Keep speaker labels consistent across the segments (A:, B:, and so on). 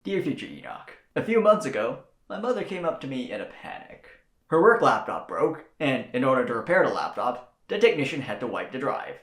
A: Dear Future Enoch, a few months ago, my mother came up to me in a panic. Her work laptop broke, and in order to repair the laptop, the technician had to wipe the drive.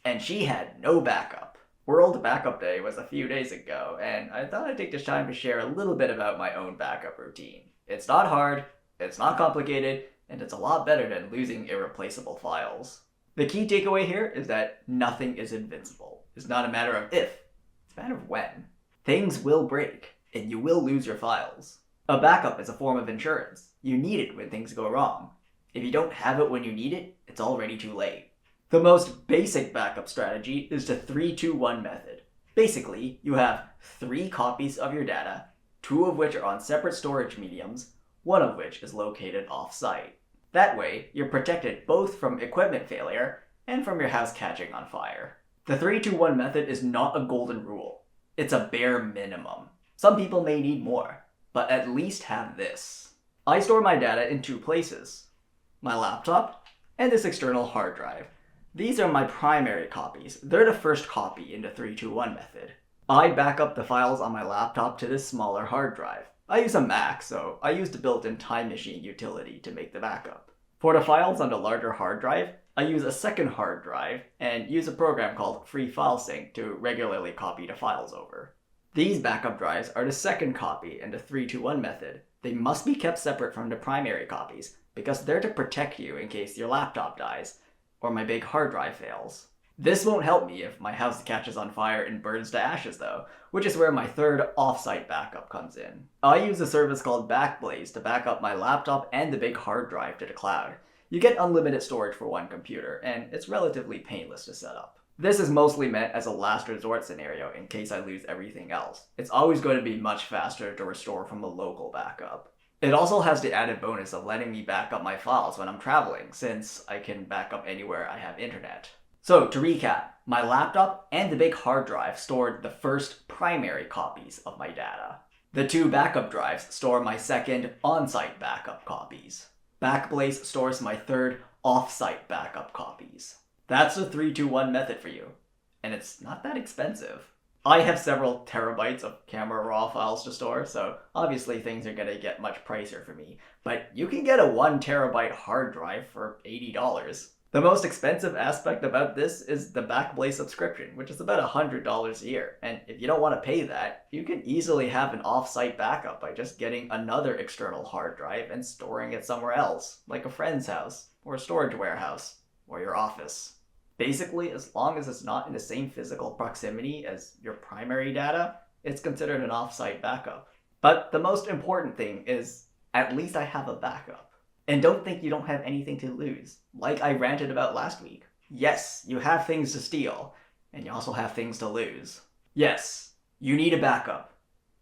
A: And she had no backup. World Backup Day was a few days ago, and I thought I'd take this time to share a little bit about my own backup routine. It's not hard, it's not complicated, and it's a lot better than losing irreplaceable files. The key takeaway here is that nothing is invincible. It's not a matter of if, it's a matter of when. Things will break, and you will lose your files. A backup is a form of insurance. You need it when things go wrong. If you don't have it when you need it, it's already too late. The most basic backup strategy is the 3-2-1 method. Basically, you have 3 copies of your data, 2 of which are on separate storage mediums, 1 of which is located off-site. That way, you're protected both from equipment failure and from your house catching on fire. The 3-2-1 method is not a golden rule. It's a bare minimum. Some people may need more, but at least have this. I store my data in 2 places: my laptop and this external hard drive. These are my primary copies. They're the first copy in the 3-2-1 method. I back up the files on my laptop to this smaller hard drive. I use a Mac, so I use the built-in Time Machine utility to make the backup. For the files on the larger hard drive, I use a second hard drive and use a program called Free File Sync to regularly copy the files over. These backup drives are the second copy in the 3-2-1 method. They must be kept separate from the primary copies because they're to protect you in case your laptop dies or my big hard drive fails. This won't help me if my house catches on fire and burns to ashes though, which is where my third off-site backup comes in. I use a service called Backblaze to back up my laptop and the big hard drive to the cloud. You get unlimited storage for one computer, and it's relatively painless to set up. This is mostly meant as a last resort scenario in case I lose everything else. It's always going to be much faster to restore from a local backup. It also has the added bonus of letting me back up my files when I'm traveling, since I can back up anywhere I have internet. So, to recap, my laptop and the big hard drive stored the first primary copies of my data. The 2 backup drives store my second on-site backup copies. Backblaze stores my third off-site backup copies. That's the 3-2-1 method for you, and it's not that expensive. I have several terabytes of camera raw files to store, so obviously things are gonna get much pricier for me, but you can get a 1 terabyte hard drive for $80. The most expensive aspect about this is the Backblaze subscription, which is about $100 a year. And if you don't want to pay that, you can easily have an off-site backup by just getting another external hard drive and storing it somewhere else, like a friend's house, or a storage warehouse, or your office. Basically, as long as it's not in the same physical proximity as your primary data, it's considered an off-site backup. But the most important thing is, at least I have a backup. And don't think you don't have anything to lose, like I ranted about last week. Yes, you have things to steal, and you also have things to lose. Yes, you need a backup,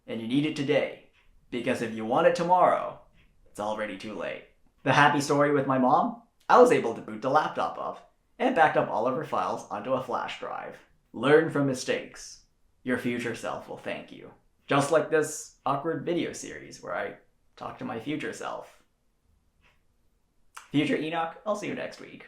A: and you need it today, because if you want it tomorrow, it's already too late. The happy story with my mom? I was able to boot the laptop up, and backed up all of her files onto a flash drive. Learn from mistakes. Your future self will thank you. Just like this awkward video series where I talk to my future self. Future Enoch, I'll see you next week.